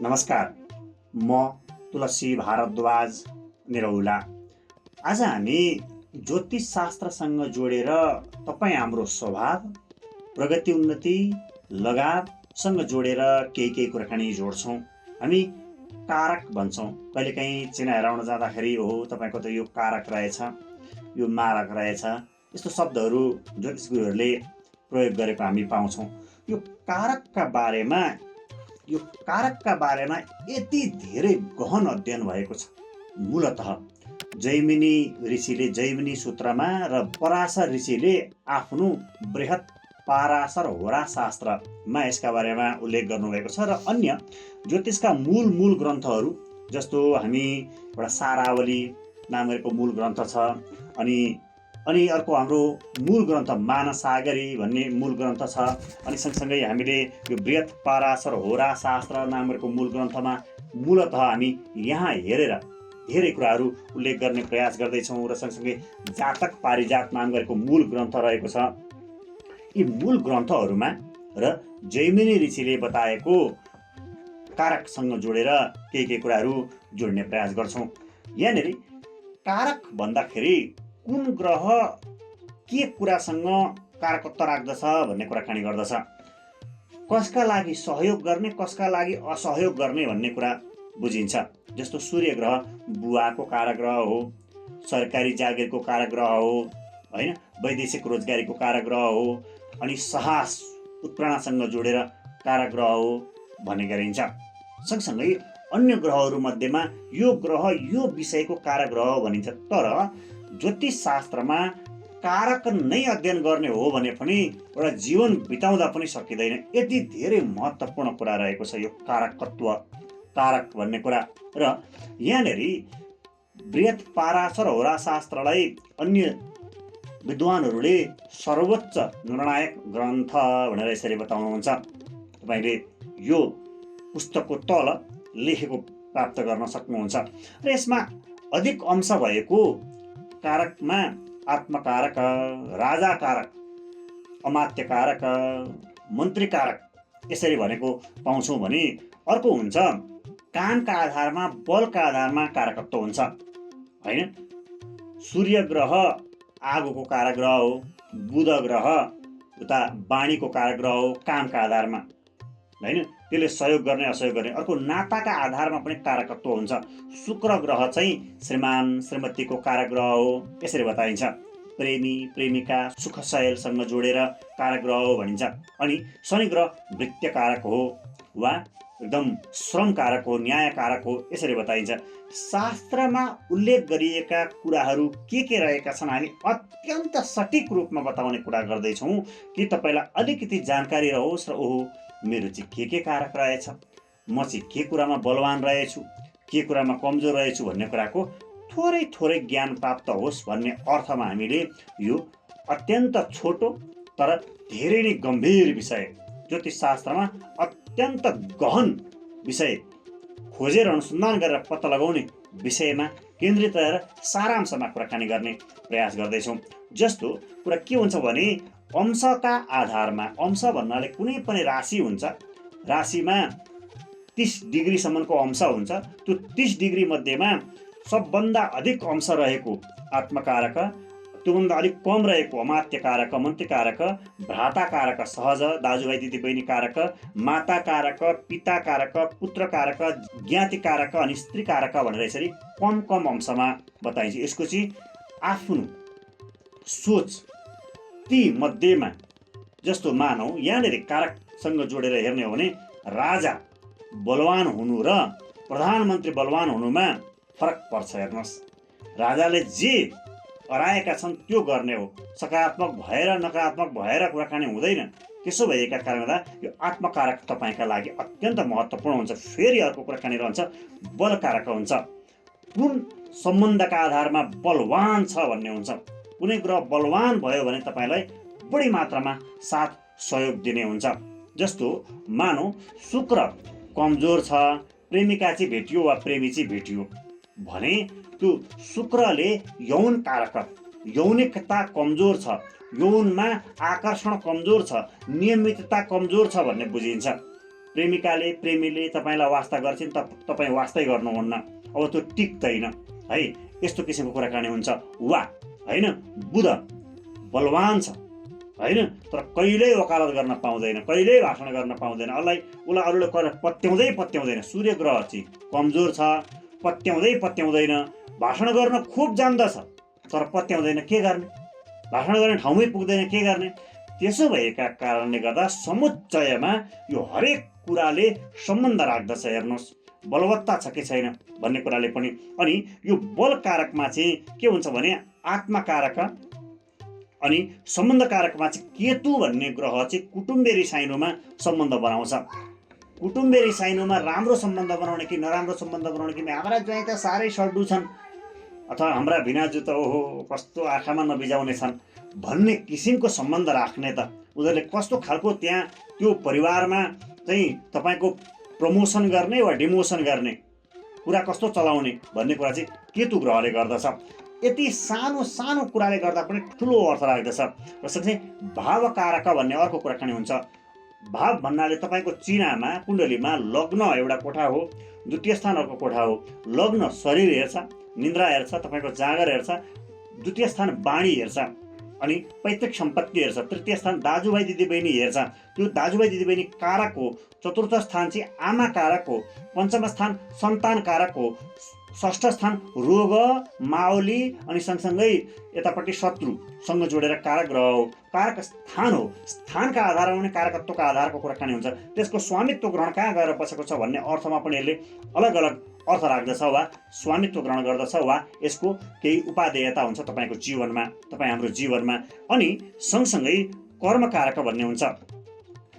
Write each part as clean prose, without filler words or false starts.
नमस्कार, म तुलसी भारद्वाज निरौला। आज हामी ज्योतिष शास्त्रसँग जोडेर तपाईँ हाम्रो स्वभाव, प्रगति उन्नति, लगावसँग जोडेर केही कुराकानी जोड्छौँ। हामी कारक भन्छौँ। कहिलेकाहीँ चिना हेराउन जाँदाखेरि तपाईँको त यो कारक रहेछ, यो मारक रहेछ, यस्तो शब्दहरू ज्योतिष गुरुहरूले प्रयोग गरेको हामी पाउँछौँ। यो कारकका बारेमा यति धेरै गहन अध्ययन भएको छ। मूलतः जैमिनी ऋषिले जैमिनी सूत्रमा र पराशर ऋषिले आफ्नो बृहत पाराशर होरा शास्त्रमा यसका बारेमा उल्लेख गर्नुभएको छ र अन्य ज्योतिषका मूल ग्रन्थहरू जस्तो हामी एउटा सारावली नाम गरेको मूल ग्रन्थ छ, अनि अर्को हाम्रो मूल ग्रन्थ मानसागरी भन्ने मूल ग्रन्थ छ, अनि सँगसँगै हामीले यो बृहत पाराशर होरा शास्त्र नाम गरेको मूल ग्रन्थमा मूलतः हामी यहाँ हेरेर धेरै कुराहरू उल्लेख गर्ने प्रयास गर्दैछौँ र सँगसँगै जातक पारिजात नाम गरेको मूल ग्रन्थ रहेको छ। यी मूल ग्रन्थहरूमा र जैमिनी ऋषिले बताएको कारकसँग जोडेर केही कुराहरू जोड्ने प्रयास गर्छौँ। यहाँनिर कारक भन्दाखेरि कुन ग्रह के कुरासँग कारकत्व राख्दछ भन्ने कुराकानी गर्दछ। कसका लागि सहयोग गर्ने, कसका लागि असहयोग गर्ने भन्ने कुरा बुझिन्छ। जस्तो सूर्य ग्रह बुवाको कारक ग्रह हो, सरकारी जागिरको कारक ग्रह हो, होइन, वैदेशिक रोजगारीको कारक ग्रह हो, अनि साहस उत्प्रेरणासँग जोडेर कारक ग्रह हो भन्ने गरिन्छ। सँगसँगै अन्य ग्रहहरू मध्येमा यो ग्रह यो विषयको कारक ग्रह हो भनिन्छ। तर ज्योतिष शास्त्रमा कारक नै अध्ययन गर्ने हो भने पनि एउटा जीवन बिताउँदा पनि सकिँदैन। यति धेरै महत्त्वपूर्ण कुरा रहेको छ यो कारकत्व, कारक भन्ने कुरा। र यहाँनिर बृहत पाराशर होरा शास्त्रलाई अन्य विद्वानहरूले सर्वोच्च निर्णायक ग्रन्थ भनेर यसरी बताउनुहुन्छ। तपाईँले यो पुस्तकको तल लेखेको प्राप्त गर्न सक्नुहुन्छ। र यसमा अधिक अंश भएको कारकमा आत्मकारक, राजा कारक, अमात्य कारक, मन्त्री कारक यसरी भनेको पाउँछौँ भने अर्को हुन्छ कामका आधारमा, बलका आधारमा कारकत्व हुन्छ, होइन। सूर्य ग्रह आगोको कारक ग्रह हो, बुध ग्रह उता वाणीको कारक ग्रह हो कामका आधारमा, होइन, त्यसले सहयोग गर्ने असहयोग गर्ने। अर्को नाताका आधारमा पनि कारकत्व हुन्छ। शुक्र ग्रह चाहिँ श्रीमान श्रीमतीको कारक ग्रह हो यसरी बताइन्छ। प्रेमी प्रेमिका सुखशयलसँग जोडेर कारक ग्रह हो भनिन्छ। अनि शनि ग्रह वृत्य कारक हो वा एकदम श्रम कारक हो, न्याय कारक हो यसरी बताइन्छ। शास्त्रमा उल्लेख गरिएका कुराहरू के रहेका छन् हामी अत्यन्त सटिक रूपमा बताउने कुरा गर्दैछौँ कि तपाईँलाई अलिकति जानकारी रहोस् र मेरो चाहिँ के कारक रहेछ, म चाहिँ के कुरामा बलवान रहेछु, के कुरामा कमजोर रहेछु भन्ने कुराको थोरै ज्ञान प्राप्त होस् भन्ने अर्थमा हामीले यो अत्यन्त छोटो तर धेरै नै गम्भीर विषय, ज्योतिष शास्त्रमा अत्यन्त गहन विषय खोजेर अनुसन्धान गरेर पत्ता लगाउने विषयमा केन्द्रित रहेर सारांशमा कुराकानी गर्ने प्रयास गर्दैछौँ। जस्तो कुरा के हुन्छ भने अंशका आधारमा, अंश भन्नाले कुनै पनि राशि हुन्छ, राशिमा 30 डिग्रीसम्मको अंश हुन्छ। त्यो 30 डिग्री मध्येमा सबभन्दा अधिक अंश रहेको आत्मकारक, त्योभन्दा अलिक कम रहेको अमात्य कारक, मन्त्री कारक, भ्राता कारक, सहज दाजुभाइ दिदीबहिनी कारक, माता कारक, पिता कारक, पुत्र कारक, ज्ञाति कारक अनि स्त्री कारक भनेर यसरी कम अंशमा बताइन्छ। यसको चाहिँ आफ्नो सोच ती मध्येमा जस्तो मानौ यहाँनिर कारकसँग जोडेर हेर्ने हो भने राजा बलवान हुनु र प्रधानमन्त्री बलवान हुनुमा फरक पर्छ। हेर्नुहोस्, राजाले जे अराएका छन् त्यो गर्ने हो, सकारात्मक भएर नकारात्मक भएर कुराकानी हुँदैन। त्यसो भएका कारणले गर्दा यो आत्मकारक तपाईँका लागि अत्यन्त महत्त्वपूर्ण हुन्छ। फेरि अर्को कुराकानी रहन्छ बलकारक हुन्छ। कुन सम्बन्धका आधारमा बलवान छ भन्ने हुन्छ। कुनै ग्रह बलवान भयो भने तपाईँलाई बढी मात्रामा साथ सहयोग दिने हुन्छ। जस्तो मानौ शुक्र कमजोर छ, प्रेमिका चाहिँ भेटियो वा प्रेमी चाहिँ भेटियो भने त्यो शुक्रले यौन कारक, यौनिकता कमजोर छ यौनमा आकर्षण कमजोर छ, नियमितता कमजोर छ भन्ने बुझिन्छ। प्रेमिकाले प्रेमीले तपाईँलाई वास्ता गर्छिन्, तपाईँ वास्तै गर्नुहुन्न, अब त्यो टिक्दैन है। यस्तो किसिमको कुराकानी हुन्छ। वा होइन, बुध बलवान छ होइन, तर कहिल्यै वकालत गर्न पाउँदैन, कहिल्यै भाषण गर्न पाउँदैन। उसलाई अरूले पत्याउँदैन। सूर्य ग्रह चाहिँ कमजोर छ, पत्याउँदैन। भाषण गर्न खुब जान्दछ तर पत्याउँदैन, के गर्ने? भाषण गर्ने ठाउँमै पुग्दैन, के गर्ने? त्यसो भएका कारणले गर्दा समुच्चयमा यो हरेक कुराले सम्बन्ध राख्दछ। हेर्नुहोस्, बलवत्ता छ कि छैन भन्ने कुराले पनि। अनि यो बल कारकमा चाहिँ के हुन्छ भने आत्मकारक अनि सम्बन्ध कारकमा चाहिँ केतु भन्ने ग्रह चाहिँ कुटुम्बेरी साइनोमा सम्बन्ध बनाउँछ। कुटुम्बेरी साइनोमा राम्रो सम्बन्ध बनाउने कि नराम्रो सम्बन्ध बनाउने कि हाम्रा ज्वाइँ त साह्रै सड्डु छन् अथवा हाम्रा भिनाजु त ओहो कस्तो आँखामा नबिजाउने छन् भन्ने किसिमको सम्बन्ध राख्ने त उनीहरूले कस्तो खालको त्यहाँ त्यो परिवारमा चाहिँ तपाईँको प्रमोसन गर्ने वा डिमोसन गर्ने कुरा कस्तो चलाउने भन्ने कुरा चाहिँ केतु ग्रहले गर्दछ। यति सानो सानो कुराले गर्दा पनि ठुलो अर्थ राख्दछ। र सँगै भावकारक भन्ने अर्को कुराकानी हुन्छ। भाव भन्नाले तपाईँको चिनामा कुण्डलीमा लग्न एउटा कोठा हो, द्वितीय स्थान अर्को कोठा हो। लग्न शरीर हेर्छ, निन्द्रा हेर्छ, तपाईँको जाँगर हेर्छ, द्वितीय स्थान वाणी हेर्छ, अनि पैतृक सम्पत्ति हेर्छ, तृतीय स्थान दाजुभाइ दिदीबहिनी हेर्छ, त्यो दाजुभाइ दिदीबहिनी कारक हो। चतुर्थ स्थान चाहिँ आमा कारक हो, पञ्चम स्थान सन्तान कारक हो, षष्ठ स्थान रोग माओली अनि सँगसँगै यतापट्टि शत्रुसँग जोडेर कारक ग्रह हो, कारक स्थान हो। स्थानका आधारमा पनि कारकत्वका आधारको कुराकानी हुन्छ। त्यसको स्वामित्व ग्रहण कहाँ गएर बसेको छ भन्ने अर्थमा पनि यसले अलग अलग अर्थ राख्दछ वा स्वामित्व ग्रहण गर्दछ वा यसको केही उपादेयता हुन्छ तपाईँको जीवनमा, तपाईँ हाम्रो जीवनमा। अनि सँगसँगै कर्मकारक भन्ने हुन्छ,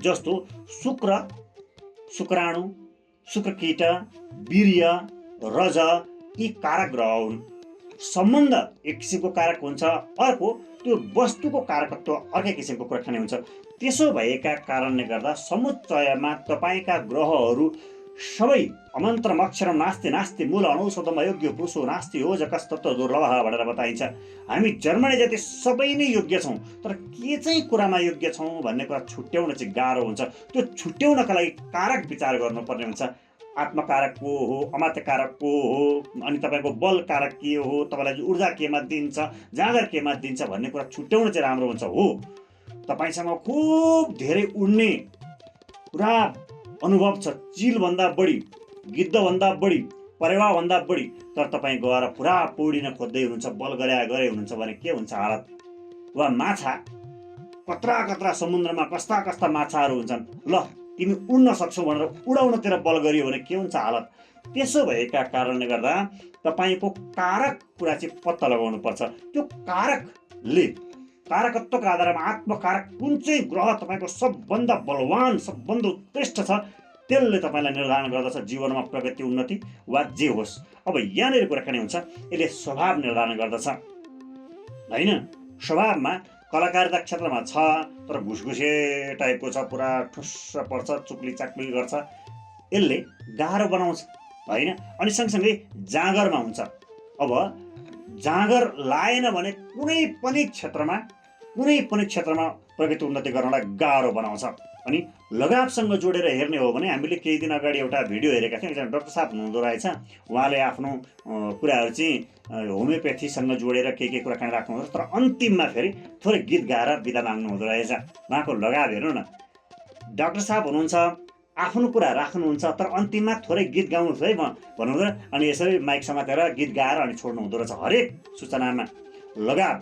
जस्तो शुक्र, शुक्राणु, शुक्रकीट, वीर्य, रज यी कारक ग्रह हुन्। सम्बन्ध एक किसिमको कारक हुन्छ, अर्को त्यो वस्तुको कारकत्व अर्कै किसिमको कुराकानी हुन्छ। त्यसो भएका कारणले गर्दा समुच्चयमा तपाईँका ग्रहहरू सबै अमन्त्रम अक्षरम नास्ति नास्ति मूल अनौषधम अयोग्य पुरुषो नास्ति योजकस्तत्व दुर्लभः भनेर बताइन्छ। हामी जन्मने जति सबै नै योग्य छौँ, तर के चाहिँ कुरामा योग्य छौँ भन्ने कुरा छुट्याउन चाहिँ गाह्रो हुन्छ। त्यो छुट्याउनका लागि कारक विचार गर्नुपर्ने हुन्छ। आत्मकारक को हो, अमात्यकारक को हो, अनि तपाईँको बल कारक के हो, तपाईँलाई ऊर्जा केमा दिन्छ, जाँगर केमा दिन्छ भन्ने कुरा छुट्याउन चाहिँ राम्रो हुन्छ। हो, तपाईँसँग खुब धेरै उड्ने पुरा अनुभव छ, चिलभन्दा बढी, गिद्धभन्दा बढी, परेवाभन्दा बढी, तर तपाईँ गएर पुरा पौडिन खोज्दै हुनुहुन्छ, बल गरे हुनुहुन्छ भने के हुन्छ हालत? वा माछा कत्रा कत्रा समुद्रमा कस्ता कस्ता माछाहरू हुन्छन्, ल तिमी उड्न सक्छौ भनेर उडाउनतिर बल गरियो भने के हुन्छ हालत? त्यसो भएका कारणले गर्दा तपाईँको कारक कुरा चाहिँ पत्ता लगाउनु पर्छ। त्यो कारकले कारकत्वका आधारमा आत्मकारक कुन चाहिँ ग्रह तपाईँको सबभन्दा बलवान, सबभन्दा उत्कृष्ट छ, त्यसले तपाईँलाई निर्धारण गर्दछ जीवनमा प्रगति, उन्नति वा जे होस्। अब यहाँनिर कुराकानी हुन्छ, यसले स्वभाव निर्धारण गर्दछ होइन। स्वभावमा कलाकारिता क्षेत्रमा छ तर घुसघुसे टाइपको छ, पुरा ठुस्स पर्छ, चुक्ली चाक्ली गर्छ, यसले गाह्रो बनाउँछ होइन। अनि सँगसँगै जाँगरमा हुन्छ। अब जाँगर लाएन भने कुनै पनि क्षेत्रमा प्रगति उन्नति गर्नलाई गाह्रो बनाउँछ। अनि लगावसँग जोडेर हेर्ने हो भने हामीले केही दिन अगाडि एउटा भिडियो हेरेका थियौँ, एकजना डाक्टर साहब हुनुहुँदो रहेछ, उहाँले आफ्नो कुराहरू चाहिँ होमियोप्याथीसँग जोडेर के कुराकानी राख्नुहुन्छ, तर अन्तिममा फेरि थोरै गीत गाएर बिदा माग्नु हुँदो रहेछ। उहाँको लगाव हेर्नु न, डाक्टर साहब हुनुहुन्छ, आफ्नो कुरा राख्नुहुन्छ, तर अन्तिममा थोरै गीत गाउनुहोस् है भन्नुहुँदो, अनि यसरी माइक समातेर गीत गाएर अनि छोड्नु हुँदो रहेछ। हरेक सूचनामा लगाव,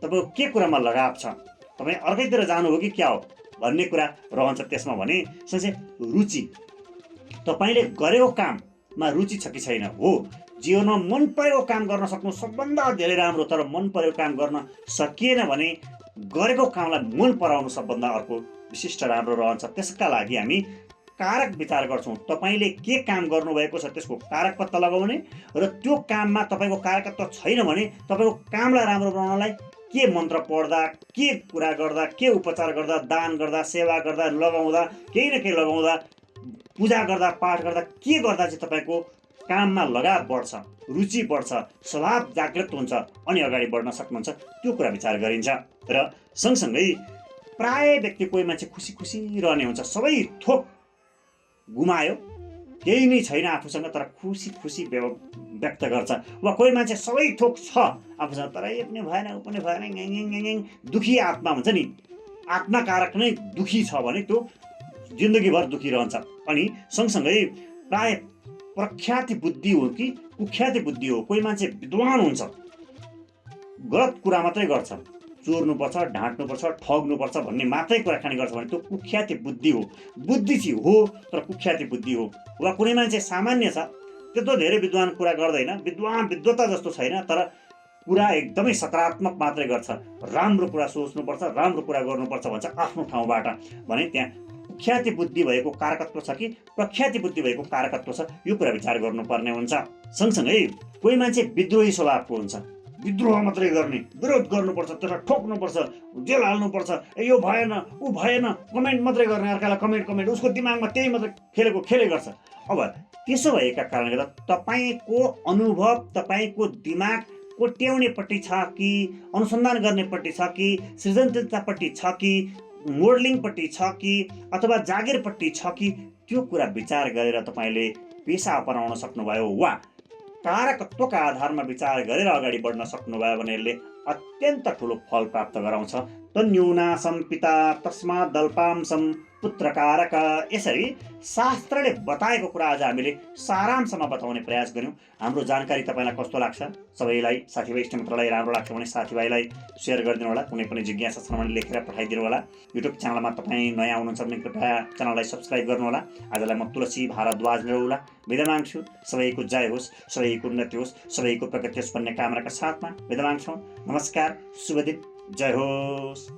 तपाईँको के कुरामा लगाव छ, तपाईँ अर्कैतिर जानु हो कि क्या हो भन्ने कुरा रहन्छ त्यसमा। भने सँगै रुचि, तपाईँले गरेको काममा रुचि छ कि छैन। हो, जीवनमा मन परेको काम गर्न सक्नु सबभन्दा धेरै राम्रो, तर मन परेको काम गर्न सकिएन भने गरेको कामलाई मन पराउनु सबभन्दा अर्को विशिष्ट राम्रो रहन्छ। त्यसका लागि हामी कारक विचार गर्छौँ। तपाईँले के काम गर्नुभएको छ त्यसको कारक पत्ता लगाउने, र त्यो काममा तपाईँको कारकत्व छैन भने तपाईँको कामलाई राम्रो बनाउनलाई के मन्त्र पढ्दा, के कुरा गर्दा, के उपचार गर्दा, दान गर्दा, सेवा गर्दा, लगाउँदा, केही न केही लगाउँदा, पूजा गर्दा, पाठ गर्दा, के गर्दा चाहिँ तपाईँको काममा लगाव बढ्छ, रुचि बढ्छ, स्वभाव जागृत हुन्छ अनि अगाडि बढ्न सक्नुहुन्छ, त्यो कुरा विचार गरिन्छ। र सँगसँगै प्राय व्यक्ति कोही मान्छे खुसी खुसी रहने हुन्छ, सबै थोक गुमायो, केही नै छैन आफूसँग तर खुसी खुसी व्यक्त गर्छ। वा कोही मान्छे सबै थोक छ आफूसँग तर यो पनि भएन ऊ पनि भएन, दुखी आत्मा हुन्छ नि, आत्माकारक नै दुखी छ भने त्यो जिन्दगीभर दुखी रहन्छ। अनि सँगसँगै प्राय प्रख्याति बुद्धि हो कि कुख्याति बुद्धि हो, कोही मान्छे विद्वान हुन्छ, गलत कुरा मात्रै गर्छ, चोर्नुपर्छ, ढाँट्नुपर्छ, ठग्नुपर्छ भन्ने मात्रै कुराकानी गर्छ भने त्यो कुख्याति बुद्धि हो। बुद्धि चाहिँ हो तर कुख्याति बुद्धि हो। वा कुनै मान्छे सामान्य छ, त्यत्रो धेरै विद्वान कुरा गर्दैन, विद्वता जस्तो छैन तर कुरा एकदमै सकारात्मक मात्रै गर्छ, राम्रो कुरा सोच्नुपर्छ, राम्रो कुरा गर्नुपर्छ भन्छ आफ्नो ठाउँबाट भने त्यहाँ कुख्याति बुद्धि भएको कारकत्व छ कि प्रख्याति बुद्धि भएको कारकत्व छ, यो कुरा विचार गर्नुपर्ने हुन्छ। सँगसँगै कोही मान्छे विद्रोही स्वभावको हुन्छ, विद्रोह मात्रै गर्ने, विरोध गर्नुपर्छ, त्यसलाई ठोक्नुपर्छ, जेल हाल्नुपर्छ, यो भएन ऊ भएन, कमेन्ट मात्रै गर्ने, अर्कालाई कमेन्ट, उसको दिमागमा त्यही मात्रै खेले गर्छ। अब त्यसो भएका कारणले गर्दा तपाईँको अनुभव, तपाईँको दिमाग कोट्याउनेपट्टि छ कि अनुसन्धान गर्नेपट्टि छ कि सृजनशीलतापट्टि छ कि मोडलिङपट्टि छ कि अथवा जागिरपट्टि छ कि त्यो कुरा विचार गरेर तपाईँले पेसा अपनाउन सक्नुभयो वा कारकत्वका आधारमा विचार गरेर अगाडि बढ्न सक्नुभयो भने यसले अत्यन्त ठुलो फल प्राप्त गराउँछ। तन्यूनासं पिता तस्मात् दल्पांसं पुत्रकारक। यसरी शास्त्रले बताएको कुरा आज हामीले सारांशमा बताउने प्रयास गर्यौँ। हाम्रो जानकारी तपाईँलाई कस्तो लाग्छ? सबैलाई साथीभाइ इष्टमित्रलाई राम्रो लाग्छ भने साथीभाइलाई सेयर गरिदिनु होला। कुनै पनि जिज्ञासा छ भने लेखेर पठाइदिनु होला। युट्युब च्यानलमा तपाईँ नयाँ हुनुहुन्छ भने कृपया च्यानललाई सब्सक्राइब गर्नु होला। आजलाई म तुलसी भारद्वाज निरौला बिदा माग्छु। सबैको जय होस्, सबैको उन्नति होस्, सबैको प्रगति होस् भन्ने कामनाका साथमा बिदा माग्छौँ। नमस्कार, शुभ दिन, जय होस्।